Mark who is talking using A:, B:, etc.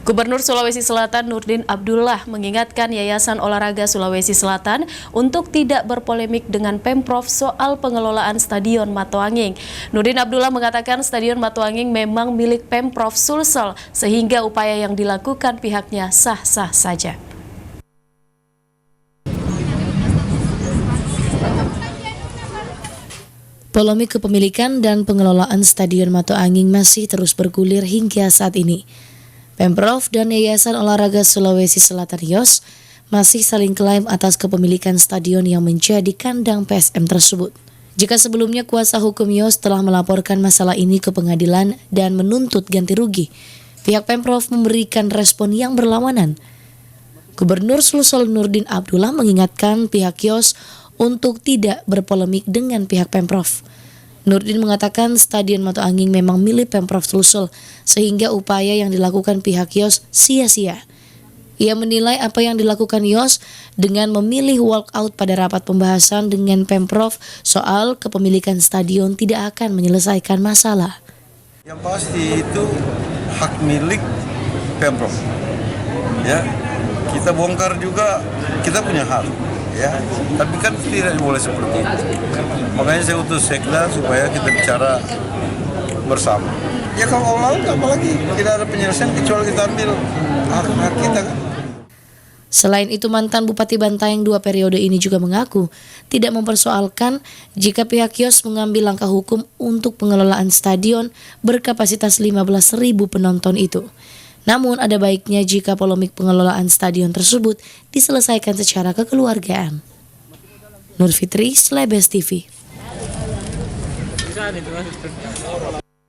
A: Gubernur Sulawesi Selatan Nurdin Abdullah mengingatkan Yayasan Olahraga Sulawesi Selatan untuk tidak berpolemik dengan Pemprov soal pengelolaan Stadion Matoanging. Nurdin Abdullah mengatakan Stadion Matoanging memang milik Pemprov Sulsel sehingga upaya yang dilakukan pihaknya sah-sah saja.
B: Polemik kepemilikan dan pengelolaan Stadion Matoanging masih terus bergulir hingga saat ini. Pemprov dan Yayasan Olahraga Sulawesi Selatan (YOS) masih saling klaim atas kepemilikan stadion yang menjadi kandang PSM tersebut. Jika sebelumnya kuasa hukum YOS telah melaporkan masalah ini ke pengadilan dan menuntut ganti rugi, pihak Pemprov memberikan respon yang berlawanan. Gubernur Sulsel Nurdin Abdullah mengingatkan pihak YOS untuk tidak berpolemik dengan pihak Pemprov. Nurdin mengatakan Stadion Matoanging memang milik Pemprov Sulsel sehingga upaya yang dilakukan pihak YOS sia-sia. Ia menilai apa yang dilakukan YOS dengan memilih walkout pada rapat pembahasan dengan Pemprov soal kepemilikan stadion tidak akan menyelesaikan masalah.
C: Yang pasti itu hak milik Pemprov. Ya, kita bongkar juga, kita punya hak. Ya, tapi kan tidak boleh seperti itu. Makanya saya utus Sekda supaya kita bicara bersama. Ya kalau mau, apalagi tidak ada penyelesaian kecuali kita ambil hak kita.
B: Selain itu, mantan Bupati Bantaeng 2 periode ini juga mengaku tidak mempersoalkan jika pihak YOS mengambil langkah hukum untuk pengelolaan stadion berkapasitas 15.000 penonton itu. Namun ada baiknya jika polemik pengelolaan stadion tersebut diselesaikan secara kekeluargaan. Nur Fitri, Slebes TV.